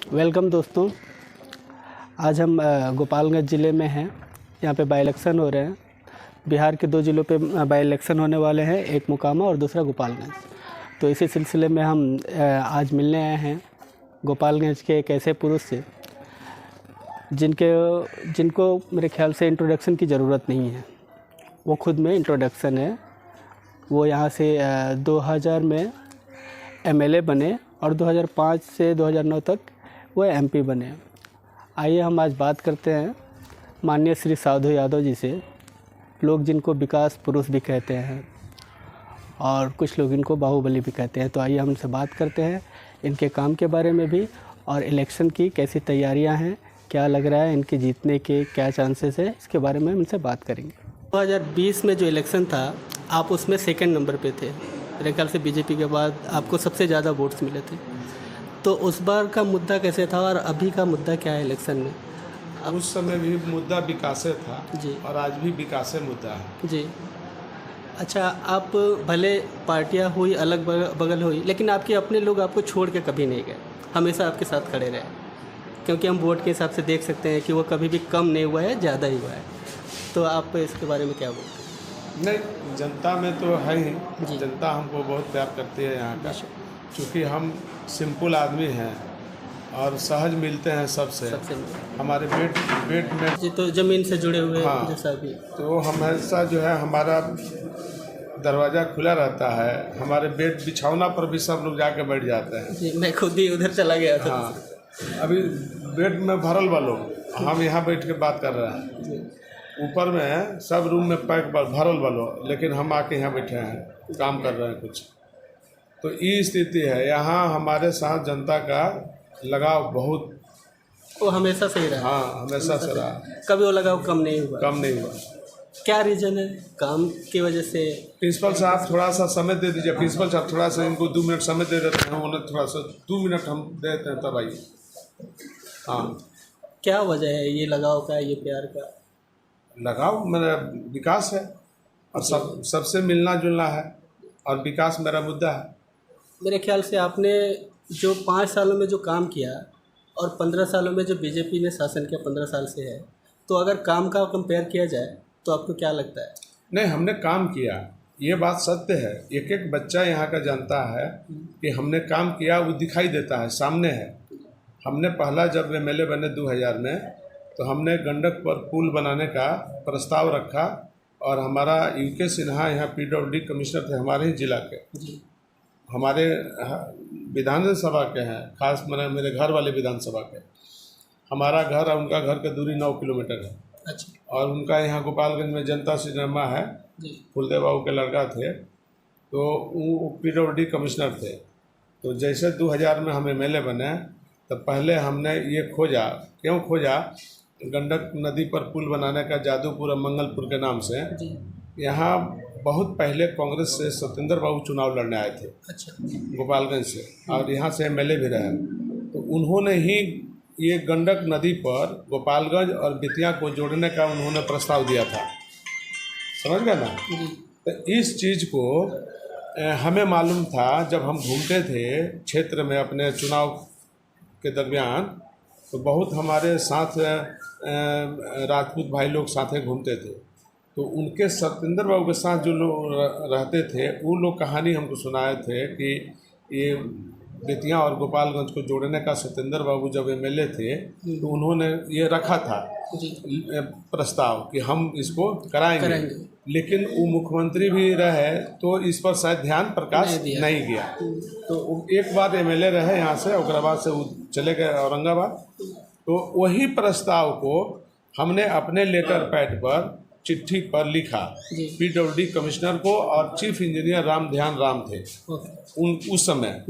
Welcome दोस्तों। आज हम गोपालगंज ज़िले में हैं। यहाँ पे बाई इलेक्शन हो रहे हैं। बिहार के 2 ज़िलों पे बाई इलेक्शन होने वाले हैं, एक मोकामा और दूसरा गोपालगंज। तो इसी सिलसिले में हम आज मिलने आए हैं गोपालगंज के एक ऐसे पुरुष से जिनको मेरे ख्याल से इंट्रोडक्शन की ज़रूरत नहीं है। वो खुद में इंट्रोडक्शन है। वो यहाँ से 2000 में एमएलए बने और 2005 से 2009 तक वो एमपी बने। आइए हम आज बात करते हैं माननीय श्री साधु यादव जी से, लोग जिनको विकास पुरुष भी कहते हैं और कुछ लोग इनको बाहुबली भी कहते हैं। तो आइए हम इनसे बात करते हैं इनके काम के बारे में भी और इलेक्शन की कैसी तैयारियां हैं, क्या लग रहा है इनके जीतने के क्या चांसेस है, इसके बारे में हम इनसे बात करेंगे। 2020 में जो इलेक्शन था, आप उसमें सेकंड नंबर पे थे। मेरे ख्याल से बीजेपी के बाद आपको सबसे ज़्यादा वोट्स मिले थे। तो उस बार का मुद्दा कैसे था और अभी का मुद्दा क्या है इलेक्शन में? उस समय भी मुद्दा विकासे था जी और आज भी विकासे मुद्दा है जी। अच्छा, आप भले पार्टियां हुई अलग बगल हुई, लेकिन आपके अपने लोग आपको छोड़ के कभी नहीं गए, हमेशा आपके साथ खड़े रहे। क्योंकि हम वोट के हिसाब से देख सकते हैं कि वो कभी भी कम नहीं हुआ है, ज़्यादा ही हुआ है। तो आप इसके बारे में क्या बोलते हैं? नहीं, जनता में तो है ही। जनता हमको बहुत प्यार करती है यहाँ का, क्योंकि हम सिंपल आदमी हैं और सहज मिलते हैं सबसे। हमारे बेट में जी, तो ज़मीन से जुड़े हुए हाँ, जैसा भी तो हमेशा जो है हमारा दरवाज़ा खुला रहता है। हमारे बेड बिछौना पर भी सब लोग जाके बैठ जाते हैं। जी, मैं खुद ही उधर चला गया था। हाँ, अभी बेड में भरल वालों, हम यहाँ बैठ के बात कर रहे हैं। ऊपर में सब रूम में पैक भरल वालों, लेकिन हम आके यहाँ बैठे हैं, काम कर रहे हैं कुछ। तो ये स्थिति है। यहाँ हमारे साथ जनता का लगाव बहुत, वो हमेशा से ही रहा। हाँ, हमेशा से रहा। कभी वो लगाव कम नहीं हुआ? कम नहीं हुआ। क्या रीज़न है? काम की वजह से? प्रिंसिपल साहब थोड़ा सा समय दे दीजिए। प्रिंसिपल साहब थोड़ा सा इनको 2 मिनट समय दे देते हैं, उन्हें थोड़ा सा 2 मिनट हम दे देते हैं, तब आइए। हाँ, क्या वजह है ये लगाव का, ये प्यार का? लगाव मेरा विकास है और सबसे मिलना जुलना है और विकास मेरा मुद्दा है। मेरे ख्याल से आपने जो 5 सालों में जो काम किया और 15 सालों में जो बीजेपी ने शासन किया 15 साल से है, तो अगर काम का कंपेयर किया जाए तो आपको क्या लगता है? नहीं, हमने काम किया, ये बात सत्य है। एक एक बच्चा यहाँ का जानता है कि हमने काम किया, वो दिखाई देता है, सामने है। हमने पहला जब एमएलए बने 2000 में, तो हमने गंडक पर पुल बनाने का प्रस्ताव रखा और हमारा यूके सिन्हा यहाँ पीडब्ल्यूडी कमिश्नर थे, हमारे ही जिला के, हमारे विधानसभा के हैं, खास मेरे घर वाले विधानसभा के। हमारा घर और उनका घर की दूरी 9 किलोमीटर है। अच्छा। और उनका यहाँ गोपालगंज में जनता सिनेमा है, फुलदेव बाबू के लड़का थे, तो वो पीडब्ल्यूडी कमिश्नर थे। तो जैसे 2000 में हम एमएलए बने, तो पहले हमने ये खोजा। क्यों खोजा? गंडक नदी पर पुल बनाने का, जादूपुर और मंगलपुर के नाम से। यहाँ बहुत पहले कांग्रेस से सत्येंद्र बाबू चुनाव लड़ने आए थे। अच्छा। गोपालगंज से, और यहाँ से एमएलए भी रहे। तो उन्होंने ही ये गंडक नदी पर गोपालगंज और बेतिया को जोड़ने का उन्होंने प्रस्ताव दिया था। समझ गए ना? तो इस चीज़ को हमें मालूम था जब हम घूमते थे क्षेत्र में अपने चुनाव के दरमियान। तो बहुत हमारे साथ राजपूत भाई लोग साथ घूमते थे, तो उनके सत्येंद्र बाबू के साथ जो लोग रहते थे, वो लोग कहानी हमको सुनाए थे कि ये बेतिया और गोपालगंज को जोड़ने का सत्येंद्र बाबू जब एमएलए थे, तो उन्होंने ये रखा था प्रस्ताव कि हम इसको कराएंगे। लेकिन वो मुख्यमंत्री भी रहे, तो इस पर शायद ध्यान प्रकाश नहीं किया। तो एक बार एमएलए रहे यहाँ से, और बाद से वो चले गए औरंगाबाद। तो वही प्रस्ताव को हमने अपने लेटर पैड पर, चिट्ठी पर लिखा पीडब्ल्यूडी कमिश्नर को, और चीफ इंजीनियर राम ध्यान राम थे उस समय।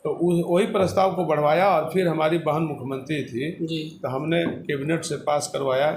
तो वही प्रस्ताव को बढ़वाया और फिर हमारी बहन मुख्यमंत्री थी, तो हमने कैबिनेट से पास करवाया।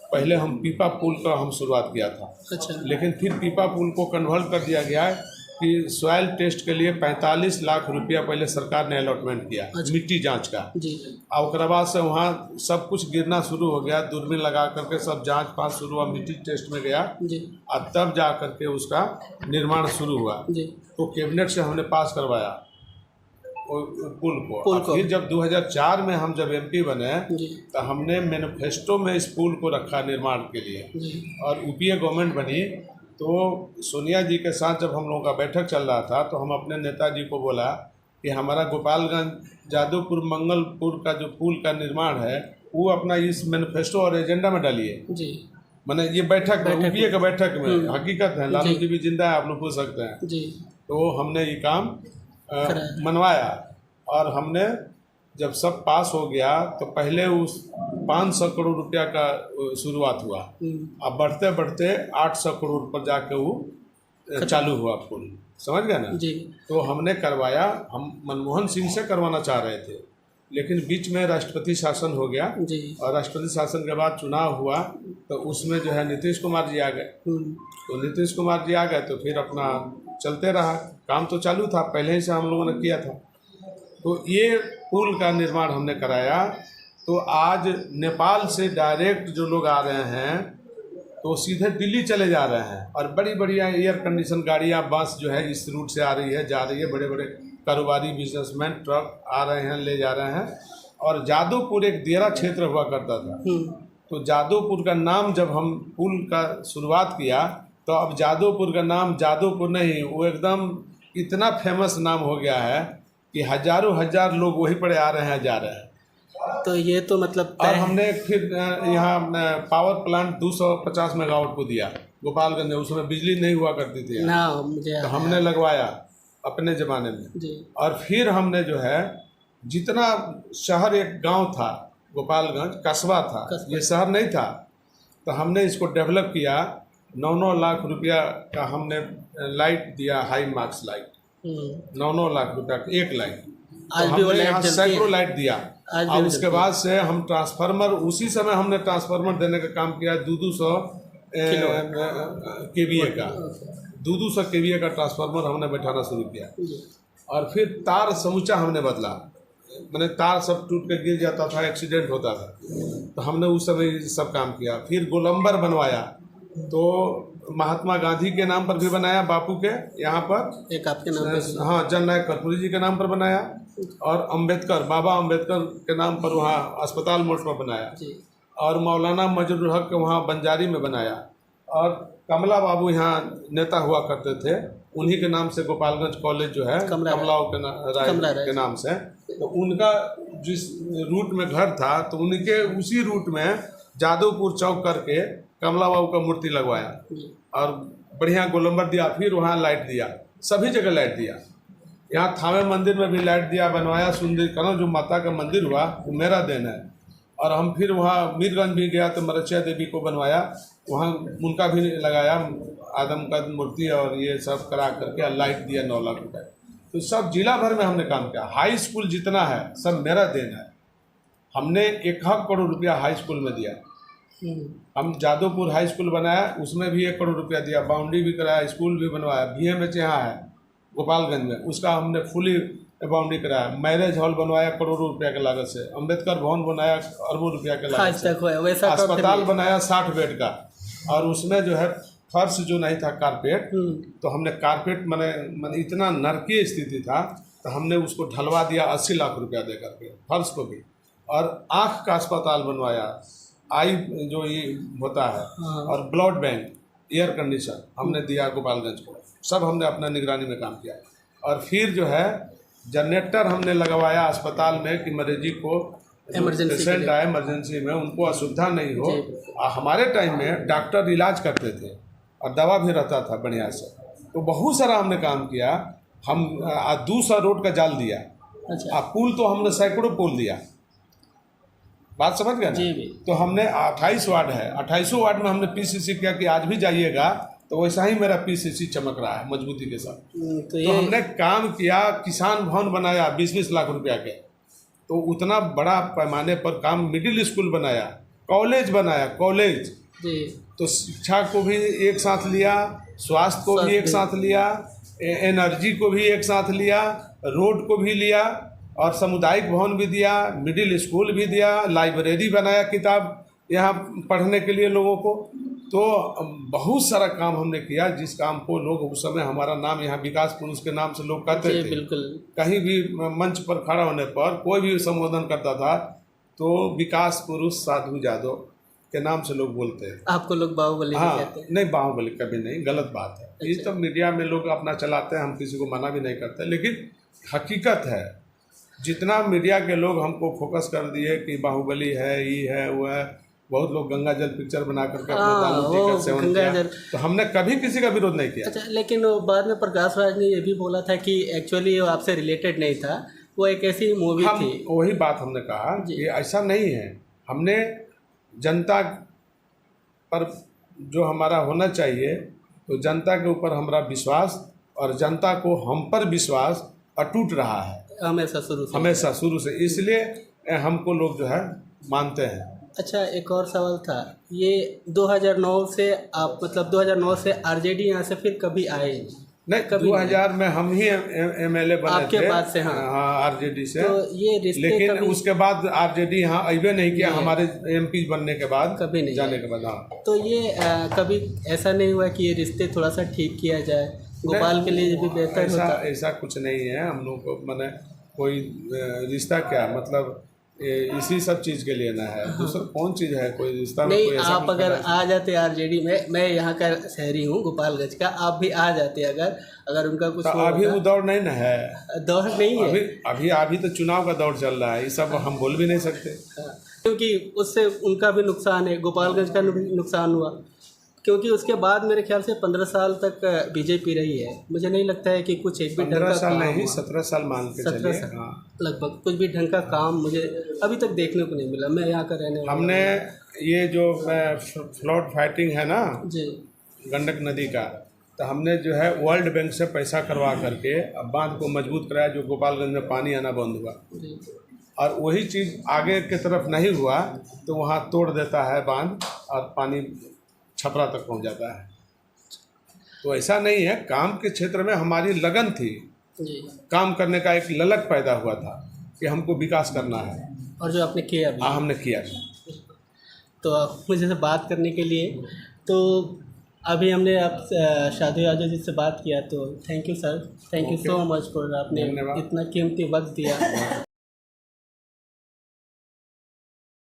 पहले हम पीपा पुल का हम शुरुआत किया था। अच्छा। लेकिन फिर पीपा पुल को कन्वर्ट कर दिया गया कि सॉइल टेस्ट के लिए 45 लाख रुपया पहले सरकार ने अलॉटमेंट किया। अच्छा। मिट्टी जांच का। और उसके बाद से वहाँ सब कुछ गिरना शुरू हो गया, दूरबीन लगा करके सब जांच पास शुरू हुआ, मिट्टी टेस्ट में गया, और तब जा करके उसका निर्माण शुरू हुआ। तो कैबिनेट से हमने पास करवाया। पुल को। फिर जब 2004 में हम जब एमपी बने तो हमने मैनिफेस्टो में इस पुल को रखा निर्माण के लिए। और यूपीए गवर्नमेंट बनी तो सोनिया जी के साथ जब हम लोगों का बैठक चल रहा था तो हम अपने नेताजी को बोला कि हमारा गोपालगंज जादवपुर मंगलपुर का जो पुल का निर्माण है वो अपना इस मैनिफेस्टो और एजेंडा में डालिए। मैंने ये बैठक में यूपीए के बैठक में हकीकत है, लालू जी भी जिंदा है, आप लोग पूछ सकते हैं। तो हमने ये काम मनवाया और हमने जब सब पास हो गया तो पहले उस 500 करोड़ रुपया का शुरुआत हुआ। अब बढ़ते बढ़ते 800 करोड़ पर जाके वो चालू हुआ पुल, समझ गए ना जी। तो हमने करवाया, हम मनमोहन सिंह से करवाना चाह रहे थे लेकिन बीच में राष्ट्रपति शासन हो गया जी। और राष्ट्रपति शासन के बाद चुनाव हुआ तो उसमें जो है नीतीश कुमार जी आ गए। तो नीतीश कुमार जी आ गए तो फिर अपना चलते रहा, काम तो चालू था पहले ही से हम लोगों ने किया था। तो ये पुल का निर्माण हमने कराया। तो आज नेपाल से डायरेक्ट जो लोग आ रहे हैं तो सीधे दिल्ली चले जा रहे हैं और बड़ी बड़ी एयर कंडीशन गाड़ियाँ बस जो है इस रूट से आ रही है, जा रही है। बड़े बड़े कारोबारी बिजनेसमैन ट्रक आ रहे हैं, ले जा रहे हैं। और जादवपुर एक दियारा क्षेत्र हुआ करता था तो जादवपुर का नाम जब हम पुल का शुरुआत किया तो अब जादवपुर का नाम जादवपुर नहीं, वो एकदम इतना फेमस नाम हो गया है कि हजारों हजार लोग वहीं पर आ रहे हैं, जा रहे हैं। तो ये तो मतलब और हमने फिर यहाँ पावर प्लांट 250 मेगावाट को दिया गोपालगंज में। उसमें बिजली नहीं हुआ करती थी ना, मुझे तो हमने लगवाया अपने ज़माने में जी। और फिर हमने जो है जितना शहर, एक गांव था गोपालगंज, कस्बा था, ये शहर नहीं था, तो हमने इसको डेवलप किया। 9-9 लाख रुपया का हमने लाइट दिया, हाई मार्क्स लाइट, 9-9 लाख रुपया का एक लाइट। तो हमने यहाँ सैकड़ों लाइट दिया। और उसके बाद से हम ट्रांसफार्मर, उसी समय हमने ट्रांसफार्मर देने का काम किया 200 केवीए का, 200 केवीए का ट्रांसफार्मर हमने बैठाना शुरू किया। और फिर तार समूचा हमने बदला, मैंने तार सब टूट के गिर जाता था, एक्सीडेंट होता था, तो हमने उस समय सब काम किया। फिर गोलंबर बनवाया तो महात्मा गांधी के नाम पर भी बनाया, बापू के यहाँ पर एक आपके नाम पर, हाँ, जननायक कर्पूरी जी के नाम पर बनाया। और अम्बेडकर, बाबा अम्बेडकर के नाम पर वहाँ अस्पताल मोड़ पर बनाया। और मौलाना मजरूल हक के वहाँ बंजारी में बनाया। और कमला बाबू यहाँ नेता हुआ करते थे, उन्हीं के नाम से गोपालगंज कॉलेज जो है कमलाओं के नाम से, तो उनका जिस रूट में घर था तो उनके उसी रूट में जादवपुर चौक करके कमला बाबू का मूर्ति लगवाया और बढ़िया गोलंबर दिया। फिर वहाँ लाइट दिया, सभी जगह लाइट दिया। यहाँ थावे मंदिर में भी लाइट दिया, बनवाया। सुंदरीकरण जो माता का मंदिर हुआ वो मेरा देन है। और हम फिर वहाँ मीरगंज भी गया तो मरचिया देवी को बनवाया, वहाँ उनका भी लगाया, आदम का मूर्ति और ये सब करा करके लाइट दिया 9 लाख रुपये। तो सब जिला भर में हमने काम किया। हाई स्कूल जितना है सब मेरा देन है। हमने 1 करोड़ रुपया हाई स्कूल में दिया। हम जादवपुर हाई स्कूल बनाया, उसमें भी 1 करोड़ रुपया दिया, बाउंड्री भी कराया, स्कूल भी बनवाया। BMH यहाँ है गोपालगंज में, उसका हमने फुली बाउंड्री कराया। मैरिज हॉल बनवाया करोड़ों रुपया के लागत से। अम्बेडकर भवन बनाया अरबों रुपया के लागत से। अस्पताल बनाया 60 बेड का, और उसमें जो है फर्श जो नहीं था कारपेट, तो हमने कारपेट मैंने इतना नरकीय स्थिति था तो हमने उसको ढलवा दिया 80 लाख रुपया दे करके, फर्श को भी। और आँख का अस्पताल बनवाया, आई जो ये होता है, और ब्लड बैंक, एयर कंडीशन हमने दिया गोपालगंज को। सब हमने अपना निगरानी में काम किया। और फिर जो है जनरेटर हमने लगवाया अस्पताल में कि मरीजी को, पेशेंट आए इमरजेंसी में, उनको असुविधा नहीं हो। और हमारे टाइम में डॉक्टर इलाज करते थे और दवा भी रहता था बढ़िया से। तो बहुत सारा हमने काम किया। हम 200 रोड का जाल दिया। अच्छा। पुल तो हमने सैकड़ों पुल दिया, बात समझ गए ना। तो हमने 28 वार्ड है, 28 वार्ड में हमने PCC किया कि आज भी जाइएगा तो वैसा ही मेरा PCC चमक रहा है मजबूती के साथ। तो हमने काम किया, किसान भवन बनाया 20-20 लाख रुपया के। तो उतना बड़ा पैमाने पर काम, मिडिल स्कूल बनाया, कॉलेज बनाया, कॉलेज। तो शिक्षा को भी एक साथ लिया, स्वास्थ्य को भी एक साथ लिया, एनर्जी को भी एक साथ लिया, रोड को भी लिया, और सामुदायिक भवन भी दिया, मिडिल स्कूल भी दिया, लाइब्रेरी बनाया किताब यहाँ पढ़ने के लिए लोगों को। तो बहुत सारा काम हमने किया, जिस काम को लोग उस समय हमारा नाम यहाँ विकास पुरुष के नाम से लोग कहते थे। बिल्कुल। कहीं भी मंच पर खड़ा होने पर कोई भी संबोधन करता था तो विकास पुरुष साधु यादव के नाम से लोग बोलते हैं। आपको लोग बाहुबली कहते हैं? नहीं, बाहुबली कभी नहीं, गलत बात है। ये तो मीडिया में लोग अपना चलाते हैं, हम किसी को मना भी नहीं करते, लेकिन हकीकत है जितना मीडिया के लोग हमको फोकस कर दिए कि बाहुबली है, ये है, वो है, बहुत लोग गंगा जल पिक्चर बना करके अपने दारू जी का सेवन किया, तो हमने कभी किसी का विरोध नहीं किया। अच्छा, लेकिन वो बाद में प्रकाश राज ने ये भी बोला था कि एक्चुअली वो आपसे रिलेटेड नहीं था, वो एक ऐसी मूवी थी। वही बात हमने कहा कि ऐसा नहीं है। हमने जनता पर जो हमारा होना चाहिए, तो जनता के ऊपर हमारा विश्वास और जनता को हम पर विश्वास अटूट रहा है हमेशा शुरू से, इसलिए हमको लोग जो है मानते हैं। अच्छा, एक और सवाल था, ये 2009 से आप मतलब 2009 से आरजेडी यहाँ से फिर कभी आए नहीं? कभी 2000 में हम ही एमएलए बने आपके थे। बाद से? हाँ, आरजेडी से। तो ये रिश्ते लेकिन उसके बाद आरजेडी यहाँ अबे नहीं किया, हमारे एमपी बनने के बाद कभी नहीं जाने के बाद। हाँ, तो ये कभी ऐसा नहीं हुआ कि ये रिश्ते थोड़ा सा ठीक किया जाए, गोपाल के लिए भी बेहतर होता? ऐसा कुछ नहीं है। हम लोग को मैंने कोई रिश्ता क्या मतलब इसी सब चीज़ के लिए ना है, दूसरा कौन चीज़ है, कोई रिश्ता में नहीं। कोई ऐसा आप अगर आ जाते आरजेडी में, मैं यहाँ का शहरी हूँ गोपालगंज का, आप भी आ जाते अगर उनका कुछ तो अभी वो दौड़ नहीं ना है, दौड़ नहीं है अभी तो चुनाव का दौर चल रहा है, ये सब हम बोल भी नहीं सकते। क्योंकि उससे उनका भी नुकसान है, गोपालगंज का नुकसान हुआ, क्योंकि उसके बाद मेरे ख्याल से 15 साल तक बीजेपी रही है। मुझे नहीं लगता है कि कुछ एक भी 15 साल नहीं, 17 साल मान के चलिए। हाँ, लगभग कुछ भी ढंग का काम मुझे अभी तक देखने को नहीं मिला। मैं यहाँ का रहने वाला। हमने ये जो फ्लड फाइटिंग है ना जी, गंडक नदी का, तो हमने जो है वर्ल्ड बैंक से पैसा करवा करके अब बांध को मजबूत कराया, जो गोपालगंज में पानी आना बंद हुआ। और वही चीज़ आगे की तरफ नहीं हुआ तो वहाँ तोड़ देता है बांध और पानी छपरा तक पहुँच जाता है। तो ऐसा नहीं है, काम के क्षेत्र में हमारी लगन थी, काम करने का एक ललक पैदा हुआ था कि हमको विकास करना है, और जो आपने किया भी। हमने किया। तो मुझे से बात करने के लिए, तो अभी हमने आप साधु यादव जी से बात किया, तो thank you sir, thank you so much for आपने इतना कीमती वक्त दिया।